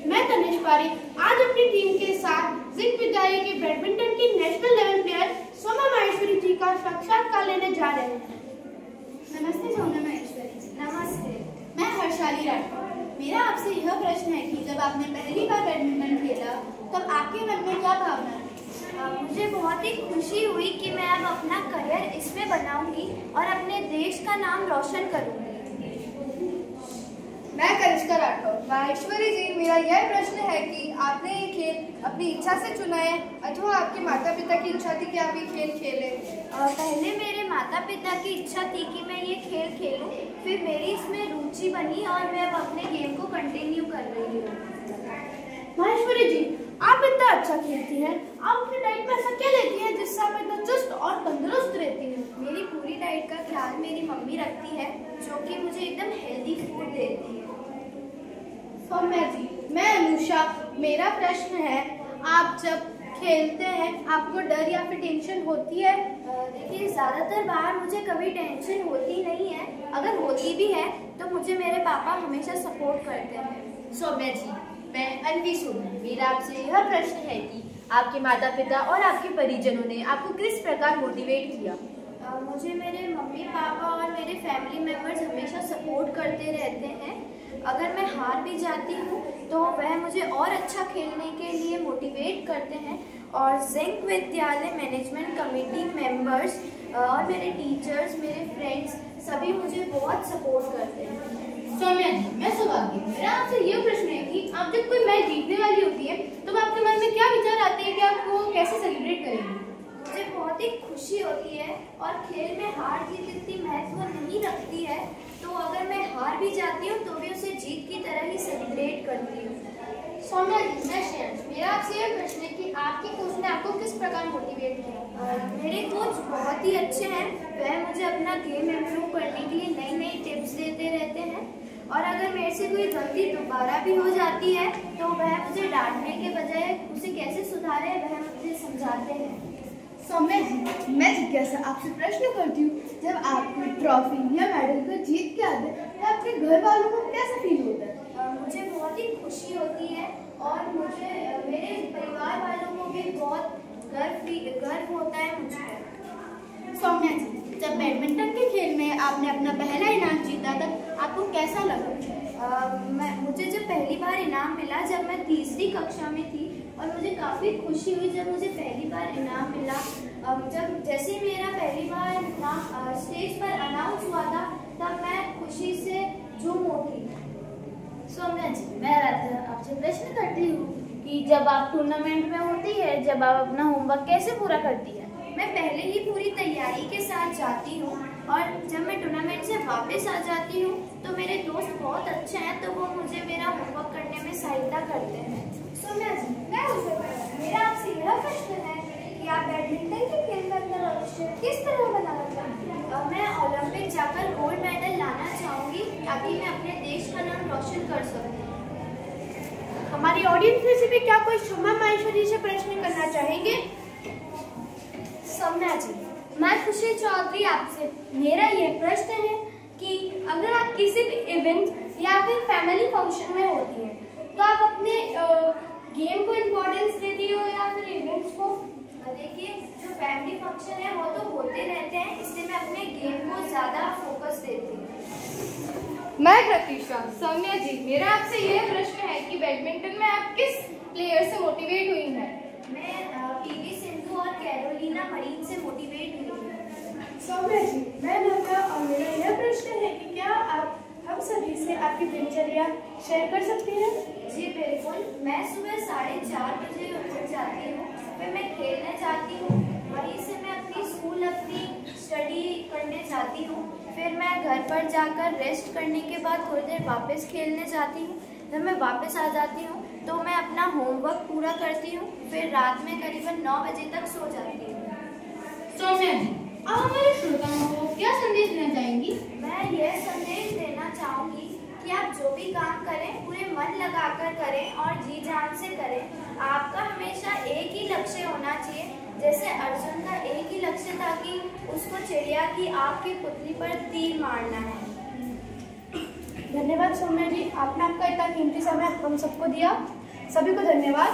मैं तनिष पारी आज अपनी टीम के साथ जिंक विद्यालय के बैडमिंटन की national level player Soma Maheshwari ji का साक्षात्कार लेने जा रहे हैं। नमस्ते सोमा माहेश्वरी जी। नमस्ते। मैं हर्षाली राठौर। मेरा आपसे यह प्रश्न है कि जब आपने पहली बार बैडमिंटन खेला तब आपके मन में क्या भावना थी? मुझे बहुत ही खुशी हुई कि मैं अब अपना करियर इसमें बनाऊंगी और अपने देश का नाम रोशन करूंगी। मैं कनिष्का राठौर। माहेश्वरी जी, मेरा यह प्रश्न है कि आपने ये खेल अपनी इच्छा से चुना है अथवा आपके माता पिता की इच्छा थी कि आप ये खेल खेलें? पहले मेरे माता पिता की इच्छा थी कि मैं ये खेल खेलूं, फिर मेरी इसमें रुचि बनी और मैं अब अपने गेम को कंटिन्यू कर रही हूँ। माहेश्वरी जी, आप इतना अच्छा खेलती हैं, आप अपनी डाइट में ऐसा क्या लेती हैं जिससे आप इतना चुस्त और तंदुरुस्त रहती हैं? मेरी पूरी डाइट का ख्याल मेरी मम्मी रखती है, जो कि मुझे एकदम हेल्दी फूड देती है। सौम्या जी, मैं अनुषा। मेरा प्रश्न है, आप जब खेलते हैं आपको डर या फिर टेंशन होती है? देखिए, ज़्यादातर बार मुझे कभी टेंशन होती नहीं है। अगर होती भी है तो मुझे मेरे पापा हमेशा सपोर्ट करते हैं। सौम्या जी, मैं अन्वी सोनी। मेरा आपसे यह प्रश्न है कि आपके माता पिता और आपके परिजनों ने आपको किस प्रकार मोटिवेट किया? मुझे मेरे मम्मी पापा और मेरे फैमिली मेम्बर्स हमेशा सपोर्ट करते रहते हैं। अगर मैं हार भी जाती हूँ तो वह मुझे और अच्छा खेलने के लिए मोटिवेट करते हैं। और जिंक विद्यालय मैनेजमेंट कमेटी मेंबर्स और मेरे टीचर्स, मेरे फ्रेंड्स सभी मुझे बहुत सपोर्ट करते हैं। सौम्या जी, मैं सौभाग्य। मेरा आपसे यह प्रश्न है कि आप जब कोई मैच जीतने वाली होती है तो आपके मन में क्या विचार आते हैं कि आप वो कैसे सेलिब्रेट करेंगे? मुझे बहुत ही खुशी होती है और खेल में हार जीत इतनी महत्व नहीं रखती है, तो अगर मैं हार भी जाती हूँ तो भी उसे जीत की तरह ही सेलिब्रेट करती हूँ। सौम्या जी, मैं श्रेयांश। मेरा आपसे यह प्रश्न है कि आपके कोच ने आपको किस प्रकार मोटिवेट किया? मेरे कोच बहुत ही अच्छे हैं। वह मुझे अपना गेम इम्प्रूव करने के लिए नई नई टिप्स देते रहते हैं और अगर मेरे से कोई गलती दोबारा भी हो जाती है तो वह मुझे डांटने के बजाय उसे कैसे सुधारे वह मुझे समझाते हैं। सौम्या जी, मैं जिज्ञासा आपसे प्रश्न करती हूँ, जब आप कोई ट्रॉफी या मेडल को जीत के आते हैं तो आपके घर वालों को कैसा फील होता है? मुझे बहुत ही खुशी होती है और मुझे मेरे परिवार वालों को भी बहुत गर्व होता है मुझ पर। सौम्या जी, जब बैडमिंटन के खेल में आपने अपना पहला इनाम जीता तब आपको कैसा लगा? मुझे जब पहली बार इनाम मिला जब मैं तीसरी कक्षा में थी और मुझे काफ़ी खुशी हुई जब मुझे पहली बार इनाम मिला। जब जैसे मेरा पहली बार इनाम स्टेज पर अनाउंस हुआ था तब मैं खुशी से झूम उठी। सौम्या जी, मैं आपसे प्रश्न करती हूँ कि जब आप टूर्नामेंट में होती है, जब आप अपना होमवर्क कैसे पूरा करती है? मैं पहले ही पूरी तैयारी के साथ जाती हूँ और जब मैं टूर्नामेंट से वापस आ जाती हूँ तो मेरे दोस्त बहुत अच्छे हैं तो वो मुझे मेरा होमवर्क करने में सहायता करते हैं। सोम्या जी, मेरा आपसे यह प्रश्न है कि आप बैडमिंटन के खेल में अपना भविष्य किस तरह बनाना चाहती हैं? मैं ओलंपिक जाकर गोल्ड मेडल लाना चाहूँगी ताकि मैं अपने देश का नाम रोशन कर सकूँ। हमारी ऑडियंस में से भी क्या कोई सोमा माहेश्वरी से प्रश्न करना चाहेंगे? सौम्या जी, मैं खुशी चौधरी आपसे मेरा ये प्रश्न है कि अगर आप किसी भी इवेंट या फिर फैमिली फंक्शन में होती हैं तो आप अपने गेम को इम्पोर्टेंस देती हो या फिर इवेंट्स को? देखिए, जो फैमिली फंक्शन है वो तो होते रहते हैं, इसलिए मैं अपने गेम को ज़्यादा फोकस देती हूँ। मैं प्रतीक्षा। सौम्या जी, मेरा आपसे यह प्रश्न है कि बैडमिंटन में आप किस प्लेयर से मोटिवेट हुई हैं? मैं पीवी सिंधु और कैरोलिना मरीन से मोटिवेट हुई हूँ। सौम्या जी, मैं नम्रा और मेरा यह प्रश्न है कि क्या आप हम सभी से आपकी दिनचर्या शेयर कर सकती हैं? जी बिल्कुल। मैं सुबह 4:30 बजे उठ जाती हूँ, फिर मैं खेलने जाती हूँ, वहीं से मैं अपनी स्टडी करने जाती हूँ, फिर मैं घर पर जाकर रेस्ट करने के बाद थोड़ी देर वापस खेलने जाती हूँ। जब मैं वापस आ जाती हूँ तो मैं अपना होमवर्क पूरा करती हूँ, फिर रात में करीबन 9 बजे तक सो जाती हूँ। सौम्या जी, आप हमारे श्रोताओं को क्या संदेश देना चाहेंगी? मैं यह संदेश देना चाहूँगी कि आप जो भी काम करें पूरे मन लगाकर करें और जी जान से करें। आपका हमेशा एक ही लक्ष्य होना चाहिए। जैसे अर्जुन का एक ही लक्ष्य था कि उसको चिड़िया की आग की पुतली पर तीर मारना है। धन्यवाद सौम्या जी, आपने आपका इतना कीमती समय हम सबको दिया। सभी को धन्यवाद।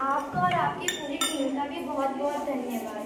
आपका और आपकी पूरी टीम का भी बहुत बहुत धन्यवाद।